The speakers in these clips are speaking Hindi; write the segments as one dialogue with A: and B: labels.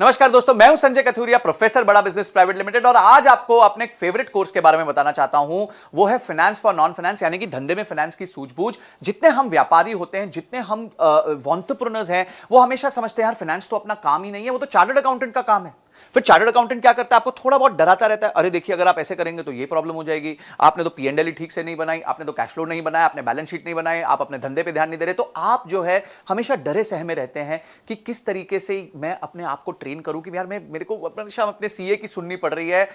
A: नमस्कार दोस्तों, मैं हूं संजय कथुरिया, प्रोफेसर बड़ा बिजनेस प्राइवेट लिमिटेड। और आज आपको अपने एक फेवरेट कोर्स के बारे में बताना चाहता हूं। वो है फाइनेंस फॉर नॉन फाइनेंस, यानी कि धंधे में फाइनेंस की सूझबूझ। जितने हम व्यापारी होते हैं, जितने हम एंटरप्रेन्योर्स हैं, वो हमेशा समझते हैं यार फाइनेंस तो अपना काम ही नहीं है, वो तो चार्टर्ड अकाउंटेंट का काम है। फिर चार्टर्ड अकाउंटेंट क्या करता है? आपको थोड़ा बहुत डराता रहता है, अरे देखिए अगर आप ऐसे करेंगे तो ये प्रॉब्लम हो जाएगी, आपने तो पी&एल ही ठीक से नहीं बनाई, आपने तो कैश फ्लो नहीं बनाया, आपने बैलेंस शीट नहीं बनाए, आप अपने धंधे पे ध्यान नहीं दे रहे। तो आप जो है हमेशा डरे सहमे रहते हैं कि किस तरीके से मैं अपने आप को ट्रेन करूं कि यार मेरे को हमेशा अपने सीए की सुननी पड़ रही है,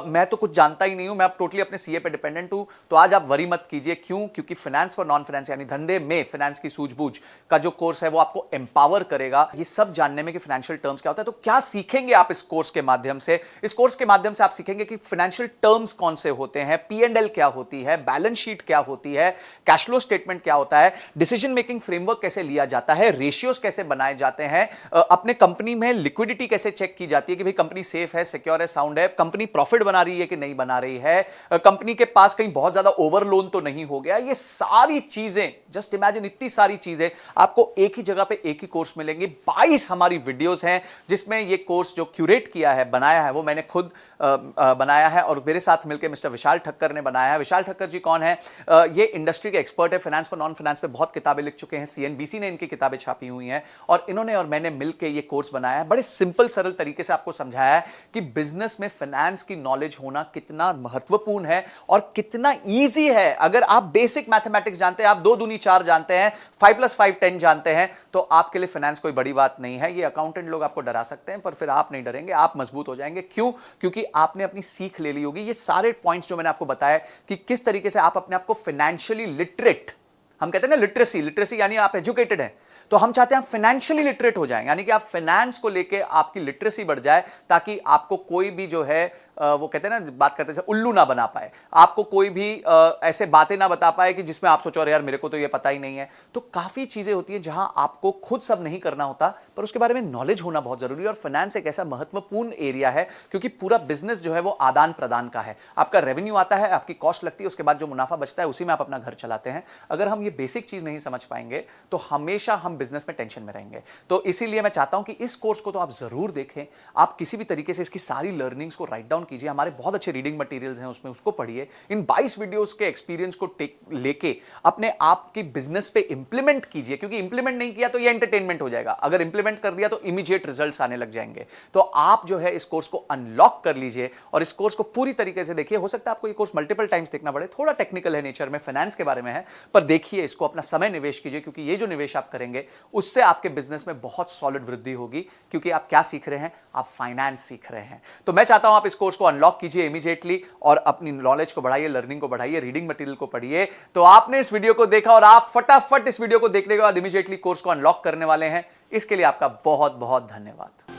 A: मैं तो कुछ जानता ही नहीं हूं, मैं अब टोटली अपने सीए पे डिपेंडेंट हूं। तो आज आप वरी मत कीजिए। क्यों? क्योंकि फाइनेंस फॉर नॉन फाइनेंस यानी धंधे में फाइनेंस की सूझबूझ का जो कोर्स है वो आपको एम्पावर करेगा ये सब जानने में कि फाइनेंशियल टर्म्स क्या होता है। तो क्या सीखेंगे आप इस कोर्स के माध्यम से? इस कोर्स के माध्यम से आप सीखेंगे कि फाइनेंशियल टर्म्स कौन से होते हैं, पी&एल क्या होती है, बैलेंस शीट क्या होती है, कैश फ्लो स्टेटमेंट क्या होता है, डिसीजन मेकिंग फ्रेमवर्क कैसे लिया जाता है, रेशियोज कैसे बनाए जाते हैं, अपने कंपनी में लिक्विडिटी कैसे चेक की जाती है कि भाई कंपनी सेफ है, सिक्योर है, साउंड है, कंपनी प्रॉफिट बना रही है कि नहीं बना रही है, कंपनी के पास कहीं बहुत ज्यादा ओवर लोन तो नहीं हो गया। ये सारी चीजें, जस्ट इमेजिन, इतनी सारी चीजें आपको एक ही जगह पे एक ही कोर्स मिलेंगे। 22 हमारी वीडियोस हैं जिसमें ये कोर्स जो क्यूरेट किया है, बनाया है, वो मैंने खुद बनाया है और मेरे साथ मिलकर मिस्टर विशाल ठक्कर ने बनाया है। विशाल ठक्कर जी कौन है? ये इंडस्ट्री के एक्सपर्ट है, फाइनेंस फॉर नॉन फाइनेंस पे बहुत किताबें लिख चुके हैं, सीएनबीसी ने इनकी किताबें छापी हुई हैं और इन्होंने और मैंने मिलकर ये कोर्स बनाया है। बड़े सिंपल सरल तरीके से आपको समझाया है कि बिजनेस में फाइनेंस की नॉलेज होना कितना महत्वपूर्ण है और कितना ईजी है। अगर आप बेसिक मैथमेटिक्स जानते हैं, आप 2 दूनी 4 जानते हैं, 5 + 5 10 जानते हैं, तो आपके लिए फाइनेंस कोई बड़ी बात नहीं है। ये अकाउंटेंट लोग आपको डरा सकते हैं पर फिर आप नहीं डरेंगे, आप मजबूत हो जाएंगे। क्यों? क्योंकि आपने अपनी सीख ले ली होगी। ये सारे पॉइंट्स जो मैंने आपको बताया कि किस तरीके से आप अपने आप को फाइनेंशियली लिटरेट, हम कहते हैं ना लिटरेसी यानी आप एजुकेटेड हैं, तो हम चाहते हैं आप फाइनेंशियली लिटरेट हो जाएं, यानी कि आप फाइनेंस को लेके आपकी लिटरेसी बढ़ जाए ताकि आपको कोई भी जो है वो कहते हैं ना, बात करते हैं उल्लू ना बना पाए, आपको कोई भी ऐसे बातें ना बता पाए कि जिसमें आप सोचो अरे यार मेरे को तो ये पता ही नहीं है। तो काफी चीजें होती हैं जहां आपको खुद सब नहीं करना होता पर उसके बारे में नॉलेज होना बहुत जरूरी है। और फाइनेंस एक ऐसा महत्वपूर्ण एरिया है क्योंकि पूरा बिजनेस जो है वो आदान प्रदान का है। आपका रेवेन्यू आता है, आपकी कॉस्ट लगती है, उसके बाद जो मुनाफा बचता है उसी में आप अपना घर चलाते हैं। अगर हम ये बेसिक चीज नहीं समझ पाएंगे तो हमेशा हम बिजनेस में टेंशन में रहेंगे। तो इसीलिए मैं चाहता हूं कि इस कोर्स को तो आप जरूर देखें, आप किसी भी तरीके से इसकी सारी लर्निंग्स को राइट डाउन कीजिए। हमारे बहुत अच्छे रीडिंग मटेरियल्स हैं उसमें, उसको पढ़िए। इन 22 वीडियोस के एक्सपीरियंस को लेके अपने आप की बिजनेस पे इंप्लीमेंट कीजिए, क्योंकि इंप्लीमेंट नहीं किया तो ये एंटरटेनमेंट हो जाएगा, अगर इंप्लीमेंट कर दिया तो इमीडिएट रिजल्ट्स आने लग जाएंगे। तो आप जो है इस कोर्स को अनलॉक कर लीजिए और इस कोर्स को पूरी तरीके से देखिए। हो सकता है आपको ये कोर्स मल्टीपल टाइम्स देखना पड़े, थोड़ा टेक्निकल है नेचर में, फाइनेंस के बारे में है, पर देखिए इसको, अपना समय निवेश कीजिए, क्योंकि ये जो निवेश आप करेंगे उससे आपके बिजनेस में बहुत सॉलिड वृद्धि होगी। क्योंकि आप क्या सीख रहे हैं? आप फाइनेंस सीख रहे हैं। तो मैं चाहता हूं आप इस कोर्स को अनलॉक कीजिए इमीडिएटली और अपनी नॉलेज को बढ़ाइए, लर्निंग को बढ़ाइए, रीडिंग मटेरियल को पढ़िए। तो आपने इस वीडियो को देखा और आप फटाफट इस वीडियो को देखने के बाद इमीडिएटली कोर्स को अनलॉक करने वाले हैं। इसके लिए आपका बहुत बहुत धन्यवाद।